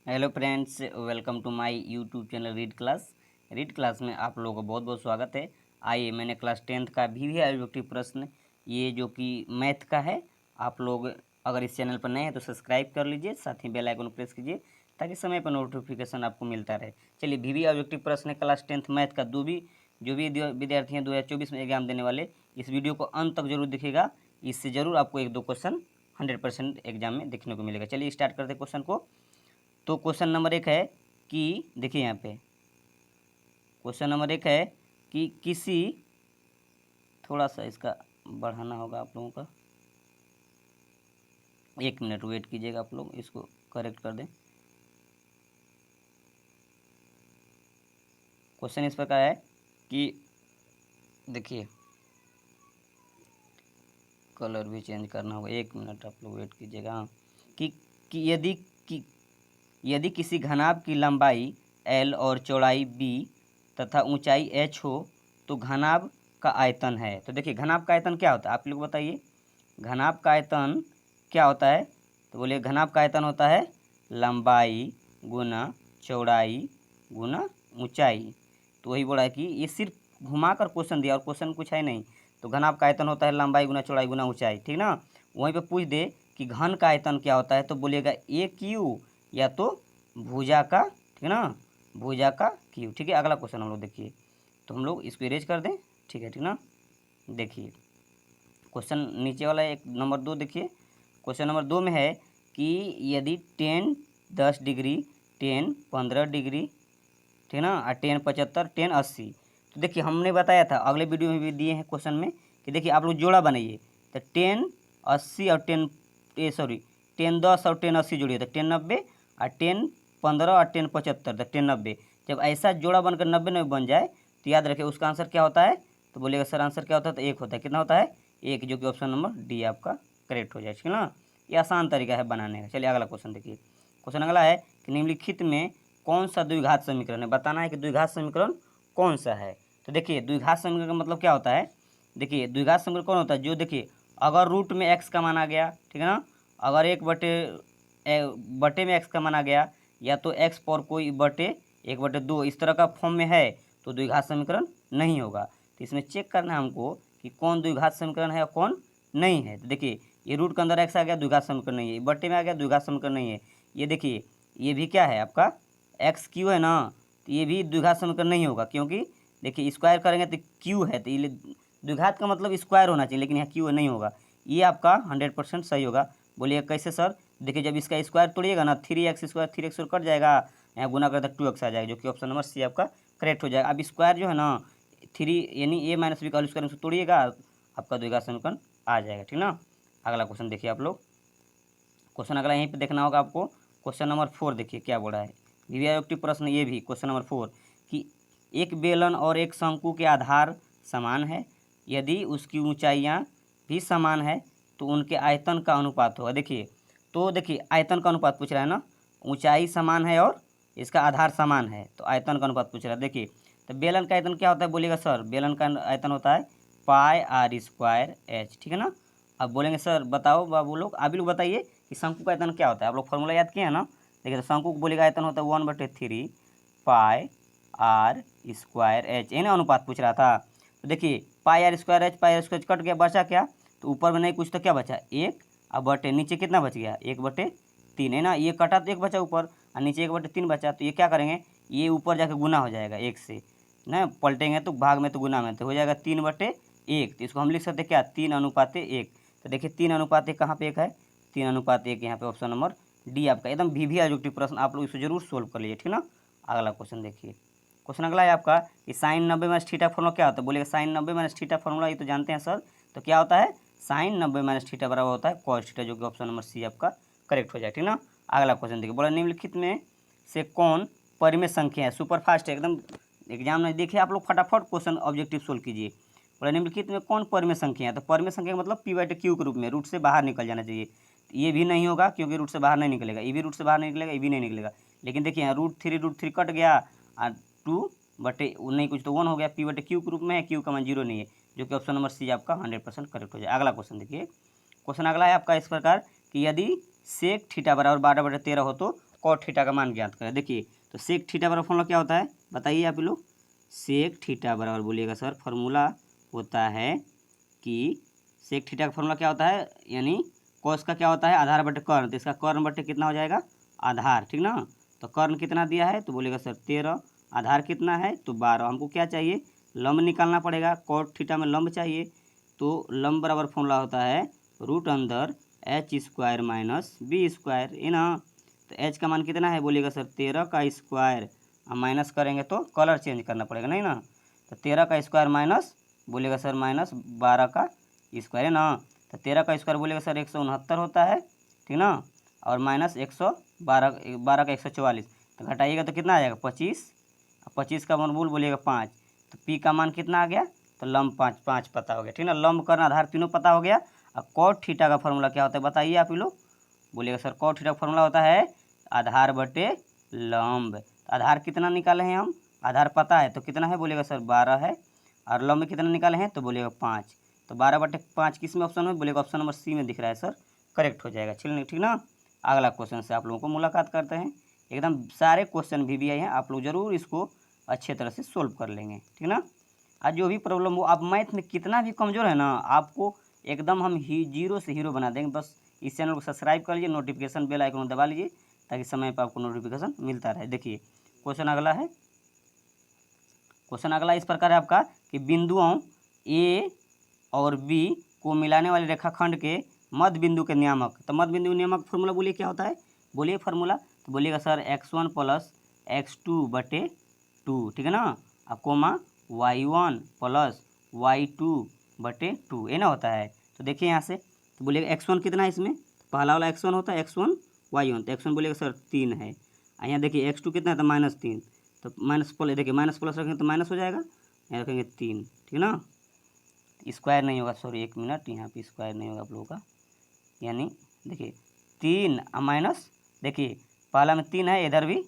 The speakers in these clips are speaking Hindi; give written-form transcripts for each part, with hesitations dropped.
Hello friends, welcome to my YouTube channel read class में आप लोगों का बहुत बहुत स्वागत है। आइए, मैंने क्लास 10th का भी ऑब्जेक्टिव प्रश्न ये जो कि मैथ का है। आप लोग अगर इस चैनल पर नए हैं तो सब्सक्राइब कर लीजिए, साथ ही बेल आइकन प्रेस कीजिए ताकि समय पर नोटिफिकेशन आपको मिलता रहे। चलिए, भी ऑब्जेक्टिव प्रश्न है क्लास 10th मैथ का। जो भी विद्यार्थी हैं 2024 में एग्जाम देने वाले, इस वीडियो को अंत तक जरूर देखिएगा। इससे ज़रूर आपको 1-2 क्वेश्चन 100% एग्जाम में देखने को मिलेगा। चलिए स्टार्ट करते हैं क्वेश्चन को। तो क्वेश्चन नंबर 1 है कि देखिए यहाँ पे क्वेश्चन नंबर 1 है कि किसी, थोड़ा सा इसका बढ़ाना होगा आप लोगों का, 1 मिनट वेट कीजिएगा, आप लोग इसको करेक्ट कर दें। क्वेश्चन इस प्रकार है कि देखिए, कलर भी चेंज करना होगा, 1 मिनट आप लोग वेट कीजिएगा। हाँ, कि यदि किसी घनाभ की लंबाई L और चौड़ाई B तथा ऊंचाई h हो तो घनाभ का आयतन है। तो देखिए, घनाभ का आयतन क्या होता है, आप लोग बताइए। घनाभ का आयतन क्या होता है? तो बोलिए, घनाभ का आयतन होता है लंबाई गुना चौड़ाई गुना ऊंचाई। तो वही बोला है कि ये सिर्फ घुमा कर क्वेश्चन दिया और क्वेश्चन कुछ है नहीं। तो घनाभ का आयतन होता है लंबाई गुना चौड़ाई गुना ऊंचाई, ठीक ना। वहीं पे पूछ दे कि घन का आयतन क्या होता है, तो बोलिएगा ए क्यू, या तो भुजा का, ठीक है ना, भुजा का क्यू। ठीक है, अगला क्वेश्चन हम लोग देखिए। तो हम लोग इसको इरेज कर दें, ठीक है, ठीक ना। देखिए क्वेश्चन नीचे वाला एक नंबर 2 देखिए। क्वेश्चन नंबर 2 में है कि यदि 10 10 डिग्री, 10 15 डिग्री, ठीक ना, और 10 75, 10 80। तो देखिए, हमने बताया था, अगले वीडियो में भी दिए हैं क्वेश्चन में, कि देखिए आप लोग जोड़ा बनाइए। तो 10 80 और 10 10 और 10 80 जोड़िए तो 10 90, और 10 15 और 10 75 तो 10 90। जब ऐसा जोड़ा बनकर 90 में बन जाए तो याद रखिए उसका आंसर क्या होता है। तो बोलिएगा सर आंसर क्या होता है, तो 1 होता है। कितना होता है? 1, जो कि ऑप्शन नंबर डी आपका करेक्ट हो जाए, ठीक है ना। ये आसान तरीका है बनाने का। चलिए अगला क्वेश्चन देखिए। क्वेश्चन अगला है कि निम्नलिखित में कौन सा द्विघात समीकरण है, बताना है कि द्विघात समीकरण कौन सा है। तो देखिए, द्विघात समीकरण का मतलब क्या होता है। देखिए, द्विघात समीकरण कौन होता है, जो देखिए अगर रूट में एक्स का मान आ गया, ठीक है ना, अगर एक बटे में एक्स का मान आ गया, या तो एक्स पर कोई बटे 1/2 इस तरह का फॉर्म में है, तो द्विघात समीकरण नहीं होगा। तो इसमें चेक करना है हमको कि कौन द्विघात समीकरण है और कौन नहीं है। तो देखिए, ये रूट के अंदर एक्स आ गया, द्विघात समीकरण नहीं है। बटे में आ गया, द्विघात समीकरण नहीं है। ये देखिए, ये भी क्या है आपका एक्स क्यू है ना, तो ये भी द्विघात समीकरण नहीं होगा, क्योंकि देखिए स्क्वायर करेंगे तो क्यू है, तो ये द्विघात का मतलब स्क्वायर होना चाहिए, लेकिन यहाँ क्यू नहीं होगा। ये आपका 100% सही होगा। बोलिए कैसे सर? देखिए, जब इसका स्क्वायर तोड़िएगा ना, 3x² 3x कट जाएगा, यहाँ गुना करता 2x आ जाएगा, जो कि ऑप्शन नंबर सी आपका करेक्ट हो जाएगा। अब स्क्वायर जो है ना, 3 यानी a - b का होल स्क्वायर तोड़िएगा, आपका द्विघात समीकरण आ जाएगा, ठीक ना। अगला क्वेश्चन देखिए आप लोग। क्वेश्चन अगला यहीं पे देखना होगा आपको। क्वेश्चन नंबर 4 देखिए क्या बोला है। द्विआयोक्ति प्रश्न ये भी क्वेश्चन नंबर 4 कि एक बेलन और एक शंकु के आधार समान है, यदि उसकी ऊंचाइयां भी समान है तो उनके आयतन का अनुपात होगा। देखिए, तो देखिए आयतन का अनुपात पूछ रहा है ना, ऊंचाई समान है और इसका आधार समान है, तो आयतन का अनुपात पूछ रहा है। देखिए, तो बेलन का आयतन क्या होता है, बोलिएगा सर बेलन का आयतन होता है πr²h, ठीक है ना। अब बोलेंगे सर बताओ बाबू लोग, आप भी लोग बताइए कि शंकु का आयतन क्या होता है। आप लोग फॉर्मूला याद किए हैं ना। देखिए, तो शंकु को बोलेगा आयतन होता है 1/3 πr²h, ना अनुपात पूछ रहा था। तो देखिए, πr²h कट गया, बचा क्या, तो ऊपर में नहीं कुछ तो क्या बचा 1, अब बटे नीचे कितना बच गया 1/3, है ना। ये कटा तो 1 बचा ऊपर और नीचे 1/3 बचा, तो ये क्या करेंगे, ये ऊपर जाके गुना हो जाएगा 1 से ना, पलटेंगे तो भाग में तो गुना में तो हो जाएगा 3/1। तो इसको हम लिख सकते हैं क्या, 3:1। तो देखिए 3:1 कहाँ पे 1 है, 3:1 यहाँ पे ऑप्शन नंबर डी आपका एकदम भी ऑब्जेक्टिव प्रश्न। आप लोग इसे जरूर सोल्व कर लीजिए, ठीक ना। अगला क्वेश्चन देखिए। क्वेश्चन अगला है आपका कि साइन 90 - थीटा फॉर्मूला क्या होता है। बोलिएगा साइन 90 - थीटा फॉर्मूला ये तो जानते हैं सर। तो क्या होता है, साइन 90 - थीटा बराबर होता है कॉस थीटा, जो कि ऑप्शन नंबर सी आपका करेक्ट हो जाए, ठीक ना। अगला क्वेश्चन देखिए, बोला निम्नलिखित में से कौन परिमेय संख्या है। सुपर फास्ट है एकदम, एग्जाम में देखिए आप लोग फटाफट क्वेश्चन ऑब्जेक्टिव सोल्व कीजिए। बोला निम्नलिखित में कौन परिमेय संख्या है। तो परिमेय संख्या का मतलब p/q के रूप में रूट से बाहर निकल जाना चाहिए। ये भी नहीं होगा क्योंकि रूट से बाहर नहीं निकलेगा, ये भी रूट से बाहर नहीं निकलेगा, ये भी नहीं निकलेगा। लेकिन देखिए यहाँ √3 कट गया और 2 बटे नहीं कुछ तो 1 हो गया, p/q के रूप में है, क्यू का मान 0 नहीं है, जो कि ऑप्शन नंबर सी आपका 100% करेक्ट हो जाए। अगला क्वेश्चन देखिए। क्वेश्चन अगला है आपका इस प्रकार कि यदि सेक थीटा बराबर 12/13 हो तो कॉट थीटा का मान ज्ञात करें। देखिए तो सेक थीटा बराबर फॉर्मूला क्या होता है बताइए आप लोग। सेक थीटा बराबर बोलिएगा सर फॉर्मूला होता है कि सेक थीटा का फॉर्मूला क्या होता है, यानी कॉस का क्या होता है आधार बटे कर्ण, तो इसका कर्ण बटे कितना हो जाएगा आधार, ठीक ना। तो कर्ण कितना दिया है तो बोलिएगा सर 13, आधार कितना है तो 12। हमको क्या चाहिए लंब निकालना पड़ेगा, कॉट थीटा में लंब चाहिए। तो लंब बराबर फॉर्मूला होता है रूट अंदर H square minus B square, है ना। तो एच का मान कितना है बोलिएगा सर 13 का स्क्वायर, हम माइनस करेंगे तो कलर चेंज करना पड़ेगा नहीं ना। तो 13 का स्क्वायर माइनस बोलिएगा सर माइनस 12 का स्क्वायर, है ना। तो 13 का स्क्वायर बोलिएगा सर 169 होता है, ठीक ना। और माइनस 112 का 144, तो घटाइएगा तो कितना आ जाएगा 25, 25 का वर्गमूल बोलिएगा 5। तो पी का मान कितना आ गया तो लंब 5 पता हो गया, ठीक ना। लंब कर्ण आधार तीनों पता हो गया। और कॉट थीटा का फॉर्मूला क्या होता है बताइए आप लोग। बोलिएगा सर कॉट थीटा का फॉर्मूला होता है आधार बटे लंब। आधार कितना निकाले हैं हम, आधार पता है तो कितना है बोलिएगा सर 12 है, और लंब कितना निकाले हैं तो बोलिएगा 5। तो 12/5 किस में ऑप्शन में बोलिएगा ऑप्शन नंबर सी में दिख रहा है सर, करेक्ट हो जाएगा। चलिए ठीक ना। अगला क्वेश्चन से आप लोगों को मुलाकात करते हैं। एकदम सारे क्वेश्चन भी आए हैं, आप लोग जरूर इसको अच्छे तरह से सोल्व कर लेंगे, ठीक ना। आज जो भी प्रॉब्लम हो, आप मैथ में कितना भी कमज़ोर है ना, आपको एकदम हम जीरो से हीरो बना देंगे। बस इस चैनल को सब्सक्राइब कर लीजिए, नोटिफिकेशन बेल आइकन दबा लीजिए ताकि समय पर आपको नोटिफिकेशन मिलता रहे। देखिए क्वेश्चन अगला है, क्वेश्चन अगला इस प्रकार है आपका कि बिंदुओं ए और बी को मिलाने वाले रेखाखंड के मध्य बिंदु के नियामक, तो मध्य बिंदु नियामक फॉर्मूला बोलिए क्या होता है, बोलिए फार्मूला। तो बोलिएगा सर x1 प्लस x2/2, ठीक है ना। और कोमा y1 प्लस y2/2, ये ना होता है। तो देखिए यहाँ से तो बोलिएगा x1 कितना है इसमें, पहला वाला x1 होता है x1 y1, तो x1 बोलिएगा सर 3 है। और यहाँ देखिए x2 कितना है तो -3, तो माइनस प्लस, देखिए माइनस प्लस रखेंगे तो माइनस हो जाएगा, यहाँ रखेंगे 3, ठीक है ना। स्क्वायर नहीं होगा, सॉरी 1 मिनट, यहाँ पे स्क्वायर नहीं होगा आप लोगों का, यानी देखिए 3 माइनस, देखिए पहला में 3 है, इधर भी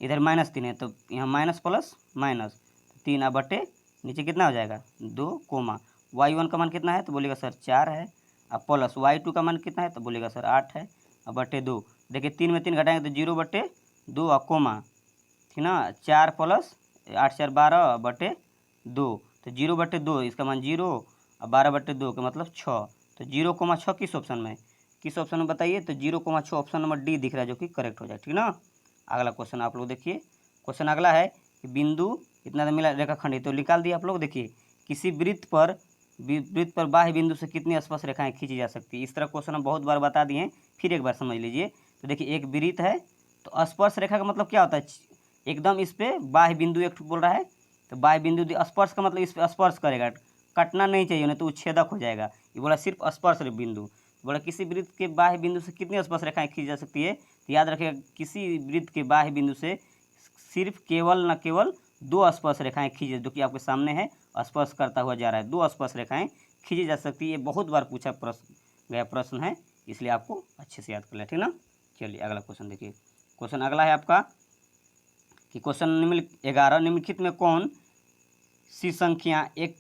इधर -3 है, तो यहाँ माइनस प्लस माइनस 3 बटे नीचे कितना हो जाएगा 2 कोमा y1 का मान कितना है तो बोलेगा सर 4 है, अब प्लस y2 का मान कितना है तो बोलेगा सर 8 है, अब बटे 2। देखिए 3 में 3 घटाएंगे तो 0/2 और कोमा, ठीक ना। 4 प्लस 8 4 12/2, तो 0/2 इसका मान 0 और 12/2 का मतलब 6, तो 0,6 किस ऑप्शन में, किस ऑप्शन में बताइए। तो 0,6 ऑप्शन नंबर डी दिख रहा है जो कि करेक्ट हो जाए, ठीक ना। अगला क्वेश्चन आप लोग देखिए, क्वेश्चन अगला है कि बिंदु इतना मिला रेखाखंड, तो निकाल दिया आप लोग। देखिए किसी वृत्त पर बाह्य बिंदु से कितनी स्पर्श रेखाएं खींची जा सकती है। इस तरह क्वेश्चन हम बहुत बार बता दिए हैं, फिर एक बार समझ लीजिए। तो देखिए एक वृत्त है, तो स्पर्श रेखा का मतलब क्या होता है, एकदम इस पे बाह्य बिंदु एक बोल रहा है, तो बाह्य बिंदु स्पर्श का मतलब इस पे स्पर्श करेगा, कटना नहीं चाहिए नहीं तो उच्छेदक हो जाएगा। ये बोला सिर्फ स्पर्श बिंदु, बोला किसी वृत्त के बाह्य बिंदु से कितनी स्पर्श रेखाएं खींची जा सकती है। तो याद रखिएगा किसी वृत्त के बाह्य बिंदु से सिर्फ केवल न केवल 2 स्पर्श रेखाएं खींचे, जो कि आपके सामने है, स्पर्श करता हुआ जा रहा है, 2 स्पर्श रेखाएं खींची जा सकती है। ये बहुत बार पूछा गया प्रश्न है, इसलिए आपको अच्छे से याद कर लें, ठीक ना। चलिए अगला क्वेश्चन देखिए, क्वेश्चन अगला है आपका कि क्वेश्चन निम्नलिखित 11 निम्नलिखित में कौन सी संख्या एक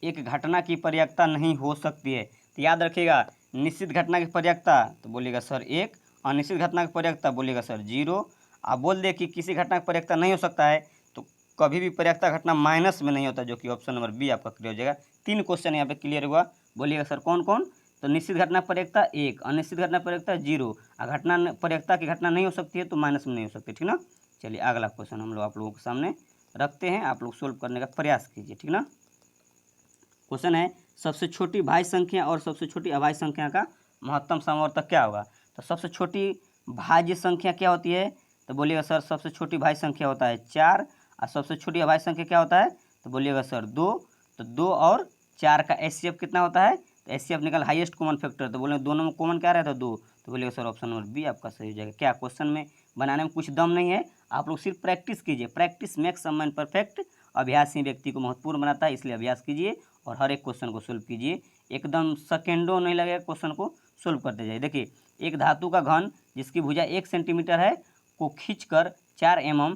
घटना की पर्यायता नहीं हो सकती है। तो याद रखिएगा निश्चित घटना की पर्यायता तो बोलिएगा सर 1, अनिश्चित घटना की पर्यायता बोलिएगा सर 0। आप बोल दे कि किसी घटना की पर्यायता नहीं हो सकता है तो कभी भी पर्यायता घटना माइनस में नहीं होता, जो कि ऑप्शन नंबर बी आपका क्लियर हो जाएगा। 3 क्वेश्चन यहाँ पे क्लियर हुआ, बोलिएगा सर कौन कौन। तो निश्चित घटना पर्यायता 1, अनिश्चित घटना पर्यायता 0, और घटना पर्यायता की घटना नहीं हो सकती है तो माइनस में नहीं हो सकती, ठीक ना। चलिए अगला क्वेश्चन हम लोग आप लोगों के सामने रखते हैं, आप लोग सोल्व करने का प्रयास कीजिए, ठीक ना। क्वेश्चन है सबसे छोटी भाज्य संख्या और सबसे छोटी अभाज्य संख्या का महत्तम समवर्तक क्या होगा। तो सबसे छोटी भाज्य संख्या क्या होती है तो बोलिएगा सर सबसे छोटी भाज्य संख्या होता है 4, और सबसे छोटी अभाज्य संख्या क्या होता है तो बोलिएगा सर 2। तो 2 और 4 का एचसीएफ कितना होता है, तो एचसीएफ निकल हाईएस्ट कॉमन फैक्टर, तो बोले दोनों में कॉमन क्या रहता है 2, तो बोलिएगा सर ऑप्शन नंबर बी आपका सही हो जाएगा। क्या क्वेश्चन में बनाने में कुछ दम नहीं है, आप लोग सिर्फ प्रैक्टिस कीजिए, practice makes a man perfect. अभ्यास ही व्यक्ति को महत्वपूर्ण बनाता है, इसलिए अभ्यास कीजिए और हर एक क्वेश्चन को सोल्व कीजिए, एकदम सेकेंडों नहीं लगेगा क्वेश्चन को सोल्व करते जाइए। देखिए एक धातु का घन जिसकी भुजा 1 सेंटीमीटर है को खींचकर 4 mm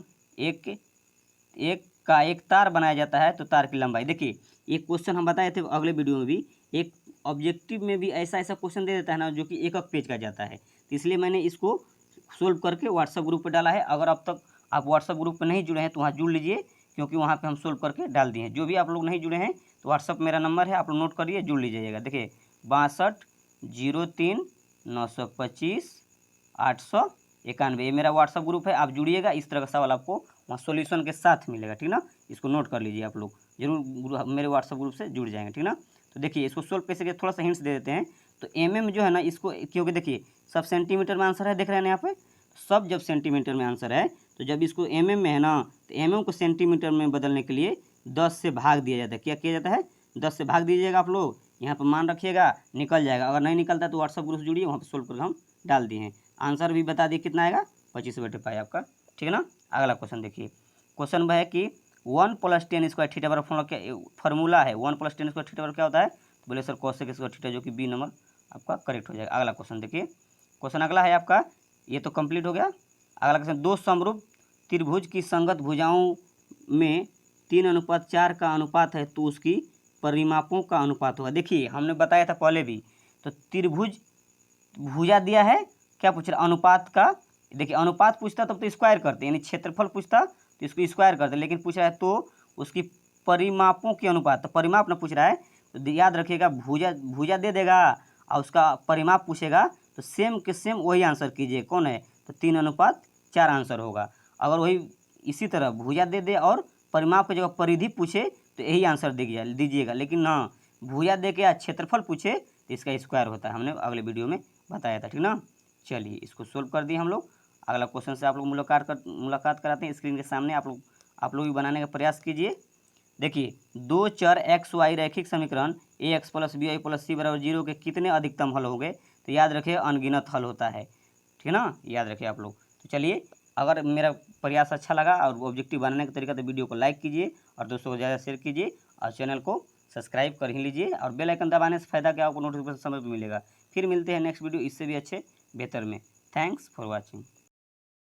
एक तार बनाया जाता है, तो तार की लंबाई। देखिए एक क्वेश्चन हम बताए थे अगले वीडियो में भी, एक ऑब्जेक्टिव में भी ऐसा क्वेश्चन दे देता है ना जो कि एक पेज का जाता है, तो इसलिए मैंने इसको सोल्व करके व्हाट्सअप ग्रुप पे डाला है। अगर अब तक आप व्हाट्सअप ग्रुप पे नहीं जुड़े हैं तो वहाँ जुड़ लीजिए, क्योंकि वहाँ पे हम सोल्व करके डाल दिए हैं। जो भी आप लोग नहीं जुड़े हैं तो व्हाट्सअप मेरा नंबर है, आप लोग नोट करिए, जुड़ लीजिएगा। देखिए 6203 925 891, ये मेरा व्हाट्सअप ग्रुप है, आप जुड़िएगा। इस तरह का सवाल आपको वहाँ सॉल्यूशन के साथ मिलेगा, ठीक ना। इसको नोट कर लीजिए, आप लोग जरूर मेरे व्हाट्सअप ग्रुप से जुड़ जाएंगे, ठीक ना। तो देखिए इसको सोल्व कैसे किया, थोड़ा सा हिंट्स दे देते हैं। तो जो है ना इसको, क्योंकि देखिए सब सेंटीमीटर में आंसर है, देख रहे हैं ना यहाँ पे, सब जब सेंटीमीटर में आंसर है तो जब इसको में है ना, तो को सेंटीमीटर में बदलने के लिए 10 से भाग दिया जाता है। क्या किया जाता है, 10 से भाग दीजिएगा आप लोग, यहाँ पर मान रखिएगा, निकल जाएगा। अगर नहीं निकलता तो व्हाट्सअप ग्रुप से जुड़िए, वहाँ पर सोल्व करके हम डाल दिए हैं। आंसर भी बता दिए कितना आएगा, 25/5 आपका, ठीक है ना। अगला क्वेश्चन देखिए, क्वेश्चन है कि 1 + tan² थीटा बराबर फॉर्मूला क्या, फार्मूला है 1 + tan² थीटा बराबर क्या होता है, तो बोले सर cos² थीटा, जो कि बी नंबर आपका करेक्ट हो जाएगा। अगला क्वेश्चन देखिए, क्वेश्चन अगला है आपका, ये तो कंप्लीट हो गया। अगला क्वेश्चन, दो समरूप त्रिभुज की संगत भुजाओं में 3:4 का अनुपात है तो उसकी परिमापों का अनुपात होगा। देखिए हमने बताया था पहले भी, तो त्रिभुज भुजा दिया है, क्या पूछ रहा, अनुपात का। देखिए अनुपात पूछता तब तो स्क्वायर करते, यानी क्षेत्रफल पूछता तो इसको स्क्वायर करते, लेकिन पूछ रहा है तो उसकी परिमापों के अनुपात, तो परिमाप ना पूछ रहा है, तो याद रखिएगा भुजा दे देगा और उसका परिमाप पूछेगा तो सेम के सेम वही आंसर कीजिए। कौन है, तो 3:4 आंसर होगा। अगर वही इसी तरह भुजा दे दे और परिमाप की जगह परिधि पूछे तो यही आंसर दीजिएगा, लेकिन ना भुजा दे के या क्षेत्रफल पूछे तो इसका स्क्वायर होता है, हमने अगले वीडियो में बताया था, ठीक ना। चलिए इसको सोल्व कर दिए हम लोग। अगला क्वेश्चन से आप लोग मुलाकात कराते हैं स्क्रीन के सामने, आप लोग भी बनाने का प्रयास कीजिए। देखिए दो चर एक्स वाई रैखिक समीकरण ax + by + c = 0 के कितने अधिकतम हल हो गए, तो याद रखिए अनगिनत हल होता है, ठीक ना, याद रखिए आप लोग। तो चलिए, अगर मेरा प्रयास अच्छा लगा और ऑब्जेक्टिव बनाने का तरीका, तो वीडियो को लाइक कीजिए और दोस्तों को ज़्यादा शेयर कीजिए और चैनल को सब्सक्राइब कर ही लीजिए। और बेल आइकन दबाने से फ़ायदा क्या, आपको नोटिफिकेशन समय पर मिलेगा। फिर मिलते हैं नेक्स्ट वीडियो इससे भी अच्छे बेहतर में। Thanks for watching.